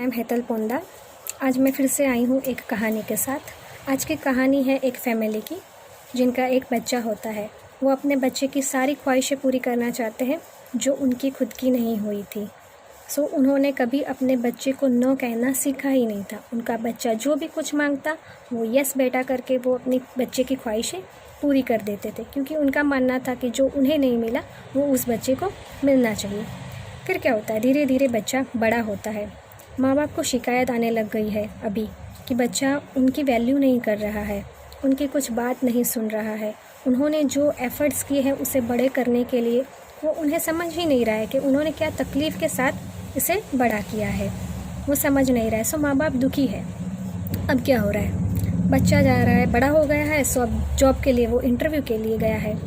M Hetal पोंदा। आज मैं फिर से आई हूँ एक कहानी के साथ। आज की कहानी है एक फैमिली की जिनका एक बच्चा होता है। वो अपने बच्चे की सारी ख्वाहिशें पूरी करना चाहते हैं जो उनकी खुद की नहीं हुई थी। उन्होंने कभी अपने बच्चे को नो कहना सीखा ही नहीं था। उनका बच्चा जो भी कुछ मांगता वो यस बेटा करके वो अपने बच्चे की ख्वाहिशें पूरी कर देते थे, क्योंकि उनका मानना था कि जो उन्हें नहीं मिला वो उस बच्चे को मिलना चाहिए। फिर क्या होता है, धीरे धीरे बच्चा बड़ा होता है। माँ बाप को शिकायत आने लग गई है अभी कि बच्चा उनकी वैल्यू नहीं कर रहा है, उनकी कुछ बात नहीं सुन रहा है। उन्होंने जो एफ़र्ट्स किए हैं उसे बड़े करने के लिए वो उन्हें समझ ही नहीं रहा है कि उन्होंने क्या तकलीफ़ के साथ इसे बड़ा किया है। वो समझ नहीं रहा है। माँ बाप दुखी है। अब क्या हो रहा है, बच्चा जा रहा है, बड़ा हो गया है। अब जॉब के लिए वो इंटरव्यू के लिए गया है।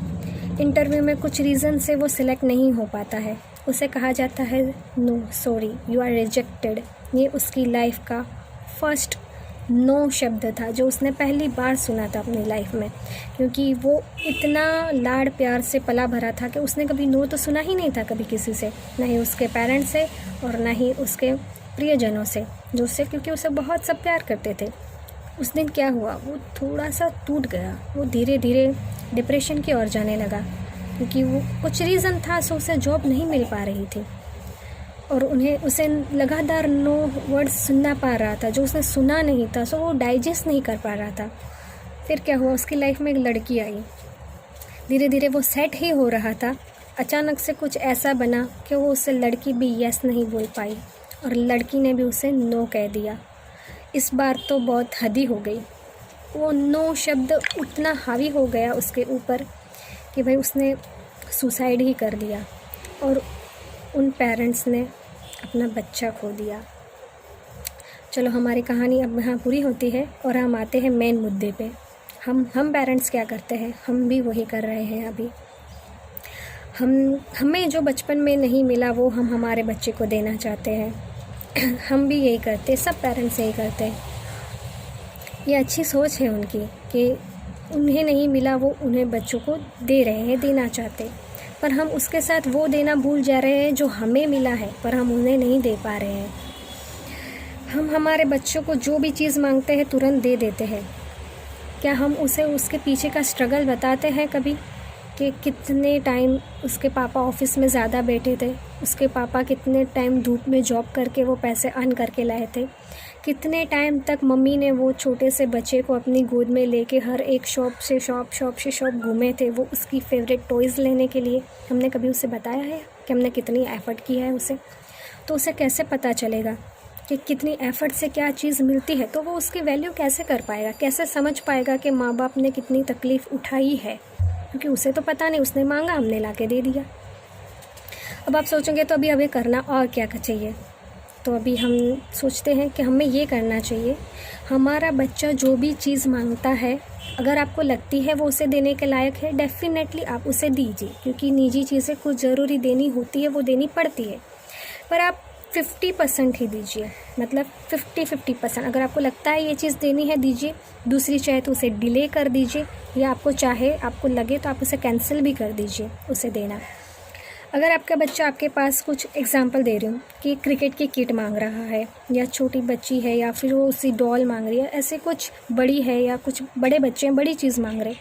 इंटरव्यू में कुछ रीज़न से वो सिलेक्ट नहीं हो पाता है। उसे कहा जाता है no sorry you are rejected. ये उसकी लाइफ का फर्स्ट नो शब्द था जो उसने पहली बार सुना था अपनी लाइफ में, क्योंकि वो इतना लाड़ प्यार से पला भरा था कि उसने कभी नो तो सुना ही नहीं था कभी किसी से, ना ही उसके पेरेंट्स से और ना ही उसके प्रियजनों से, जो उससे क्योंकि उसे बहुत सब प्यार करते थे। उस दिन क्या हुआ, वो थोड़ा सा टूट गया। वो धीरे धीरे डिप्रेशन की ओर जाने लगा, क्योंकि वो कुछ रीज़न था सो उसे जॉब नहीं मिल पा रही थी और उसे लगातार नो वर्ड्स सुनना पा रहा था जो उसने सुना नहीं था। सो वो डाइजेस्ट नहीं कर पा रहा था। फिर क्या हुआ, उसकी लाइफ में एक लड़की आई। धीरे धीरे वो सेट ही हो रहा था। अचानक से कुछ ऐसा बना कि वो उससे लड़की भी यस नहीं बोल पाई और लड़की ने भी उसे नो कह दिया। इस बार तो बहुत हद ही हो गई। वो नो शब्द उतना हावी हो गया उसके ऊपर कि भाई उसने सुसाइड ही कर लिया और उन पेरेंट्स ने अपना बच्चा खो दिया। चलो, हमारी कहानी अब यहाँ पूरी होती है और हम आते हैं मेन मुद्दे पे। हम पेरेंट्स क्या करते हैं, हम भी वही कर रहे हैं अभी। हमें जो बचपन में नहीं मिला वो हम हमारे बच्चे को देना चाहते हैं। हम भी यही करते, सब पेरेंट्स यही करते हैं। ये अच्छी सोच है उनकी कि उन्हें नहीं मिला वो उन्हें बच्चों को दे रहे हैं, देना चाहते, पर हम उसके साथ वो देना भूल जा रहे हैं जो हमें मिला है पर हम उन्हें नहीं दे पा रहे हैं। हम हमारे बच्चों को जो भी चीज़ मांगते हैं तुरंत दे देते हैं। क्या हम उसे उसके पीछे का स्ट्रगल बताते हैं कभी कि कितने टाइम उसके पापा ऑफिस में ज़्यादा बैठे थे, उसके पापा कितने टाइम धूप में जॉब करके वो पैसे अर्न करके लाए थे, कितने टाइम तक मम्मी ने वो छोटे से बच्चे को अपनी गोद में लेके हर एक शॉप से शॉप घूमे थे वो उसकी फेवरेट टॉयज़ लेने के लिए। हमने कभी उसे बताया है कि हमने कितनी एफ़र्ट की है उसे? तो उसे कैसे पता चलेगा कि कितनी एफ़र्ट से क्या चीज़ मिलती है? तो वो उसकी वैल्यू कैसे कर पाएगा, कैसे समझ पाएगा कि माँ बाप ने कितनी तकलीफ़ उठाई है? क्योंकि उसे तो पता नहीं, उसने मांगा, हमने ला के दे दिया। अब आप सोचेंगे तो अभी हमें करना और क्या चाहिए? तो अभी हम सोचते हैं कि हमें ये करना चाहिए। हमारा बच्चा जो भी चीज़ मांगता है, अगर आपको लगती है वो उसे देने के लायक है, डेफ़िनेटली आप उसे दीजिए, क्योंकि निजी चीज़ें कुछ ज़रूरी देनी होती है, वो देनी पड़ती है। पर आप 50% ही दीजिए, मतलब 50-50%। अगर आपको लगता है ये चीज़ देनी है, दीजिए। दूसरी चाहे तो उसे डिले कर दीजिए, या आपको लगे तो आप उसे कैंसिल भी कर दीजिए उसे देना। अगर आपका बच्चा, आपके पास कुछ एग्जांपल दे रही हूँ कि क्रिकेट की किट मांग रहा है, या छोटी बच्ची है, या फिर वो उसी डॉल मांग रही है, ऐसे कुछ बड़ी है, या कुछ बड़े बच्चे हैं बड़ी चीज़ मांग रहे,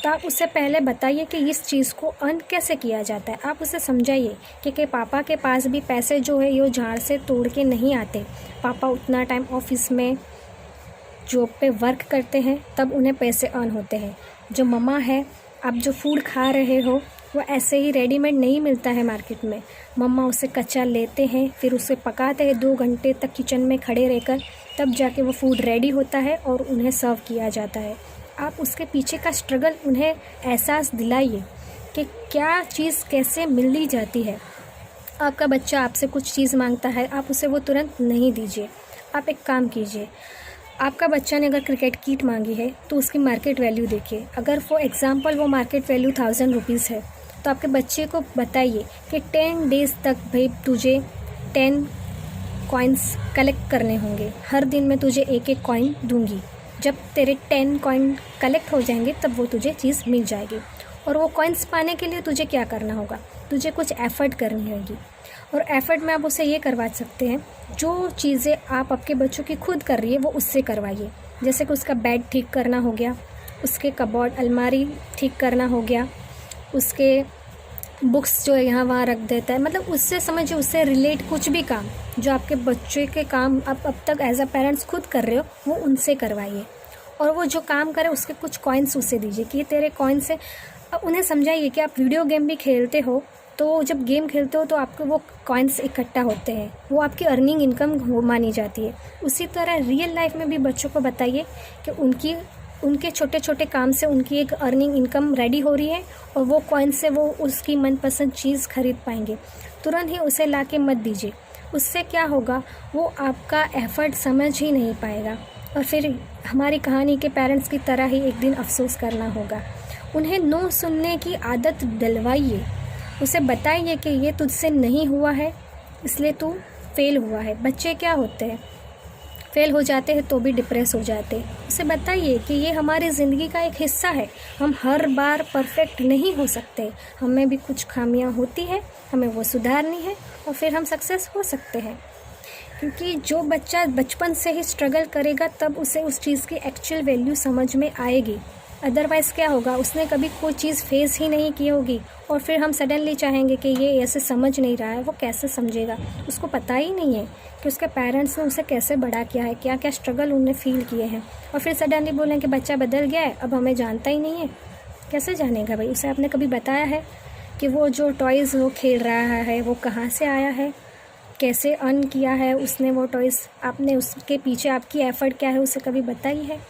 तो आप उससे पहले बताइए कि इस चीज़ को अर्न कैसे किया जाता है। आप उसे समझाइए कि पापा के पास भी पैसे जो है ये झाड़ से तोड़ के नहीं आते। पापा उतना टाइम ऑफिस में जॉब पे वर्क करते हैं, तब उन्हें पैसे अर्न होते हैं। जो मम्मा है, आप जो फूड खा रहे हो वो ऐसे ही रेडीमेड नहीं मिलता है मार्केट में। मम्मा उसे कच्चा लेते हैं, फिर उसे पकाते हैं 2 घंटे तक किचन में खड़े रहकर, तब जाके वो फूड रेडी होता है और उन्हें सर्व किया जाता है। आप उसके पीछे का स्ट्रगल उन्हें एहसास दिलाइए कि क्या चीज़ कैसे मिल जाती है। आपका बच्चा आपसे कुछ चीज़ मांगता है, आप उसे वो तुरंत नहीं दीजिए। आप एक काम कीजिए, आपका बच्चा ने अगर क्रिकेट किट मांगी है तो उसकी मार्केट वैल्यू देखिए। अगर फॉर एग्ज़ाम्पल वो मार्केट वैल्यू 1000 रुपीज़ है, तो आपके बच्चे को बताइए कि 10 डेज़ तक भाई तुझे 10 कॉइन्स कलेक्ट करने होंगे। हर दिन मैं तुझे एक एक कॉइन दूंगी। जब तेरे 10 कॉइन कलेक्ट हो जाएंगे तब वो तुझे चीज़ मिल जाएगी। और वो कॉइन्स पाने के लिए तुझे क्या करना होगा, तुझे कुछ एफ़र्ट करनी होगी। और एफ़र्ट में आप उसे ये करवा सकते हैं, जो चीज़ें आप आपके बच्चों की खुद कर रही है वो उससे करवाइए। जैसे कि उसका बेड ठीक करना हो गया, उसके कबोर्ड अलमारी ठीक करना हो गया, उसके बुक्स जो है यहाँ वहाँ रख देता है, मतलब उससे समझिए, उससे रिलेट कुछ भी काम जो आपके बच्चे के काम आप अब तक एज अ पेरेंट्स खुद कर रहे हो वो उनसे करवाइए। और वो जो काम करे उसके कुछ कॉइन्स उसे दीजिए कि ये तेरे कॉइन्स है। अब उन्हें समझाइए कि आप वीडियो गेम भी खेलते हो, तो जब गेम खेलते हो तो आपके वो कॉइन्स इकट्ठा होते हैं, वो आपकी अर्निंग इनकम हो मानी जाती है। उसी तरह रियल लाइफ में भी बच्चों को बताइए कि उनके छोटे छोटे काम से उनकी एक अर्निंग इनकम रेडी हो रही है और वो कॉइन से वो उसकी मनपसंद चीज़ खरीद पाएंगे। तुरंत ही उसे ला के मत दीजिए, उससे क्या होगा, वो आपका एफ़र्ट समझ ही नहीं पाएगा और फिर हमारी कहानी के पेरेंट्स की तरह ही एक दिन अफसोस करना होगा। उन्हें नो सुनने की आदत दिलवाइए, उसे बताइए कि ये तुझसे नहीं हुआ है इसलिए तू फेल हुआ है। बच्चे क्या होते हैं, फेल हो जाते हैं तो भी डिप्रेस हो जाते हैं। उसे बताइए कि ये हमारी ज़िंदगी का एक हिस्सा है, हम हर बार परफेक्ट नहीं हो सकते, हमें भी कुछ खामियां होती है, हमें वो सुधारनी है और फिर हम सक्सेस हो सकते हैं। क्योंकि जो बच्चा बचपन से ही स्ट्रगल करेगा तब उसे उस चीज़ की एक्चुअल वैल्यू समझ में आएगी। अदरवाइज़ क्या होगा, उसने कभी कोई चीज़ फेस ही नहीं की होगी और फिर हम सडनली चाहेंगे कि ये ऐसे समझ नहीं रहा है, वो कैसे समझेगा, उसको पता ही नहीं है कि उसके पेरेंट्स ने उसे कैसे बड़ा किया है, क्या क्या स्ट्रगल उन्हें फील किए हैं। और फिर सडनली बोलें कि बच्चा बदल गया है, अब हमें जानता ही नहीं है, कैसे जानेगा भाई। उसे आपने कभी बताया है कि वो जो टॉयज़ वो खेल रहा है वो कहाँ से आया है, कैसे अर्न किया है उसने वो टॉयज़, आपने उसके पीछे आपकी एफ़र्ट क्या है उसे कभी बताई है।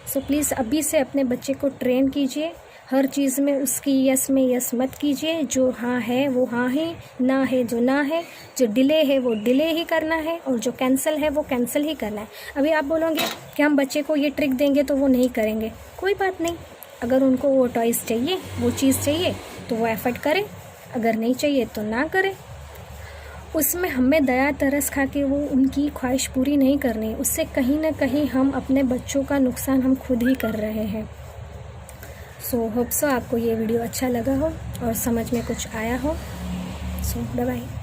सो प्लीज़ अभी से अपने बच्चे को ट्रेन कीजिए, हर चीज़ में उसकी यस में यस मत कीजिए, जो हाँ है वो हाँ है, ना है जो ना है, जो डिले है वो डिले ही करना है और जो कैंसिल है वो कैंसिल ही करना है। अभी आप बोलोगे कि हम बच्चे को ये ट्रिक देंगे तो वो नहीं करेंगे, कोई बात नहीं, अगर उनको वो टॉयज़ चाहिए, वो चीज़ चाहिए तो वो एफ़र्ट करें, अगर नहीं चाहिए तो ना करें। उसमें हमें दया तरस खा के वो उनकी ख्वाहिश पूरी नहीं करनी, उससे कहीं ना कहीं हम अपने बच्चों का नुकसान हम खुद ही कर रहे हैं। सो होप सो आपको ये वीडियो अच्छा लगा हो और समझ में कुछ आया हो। सो बाय बाय।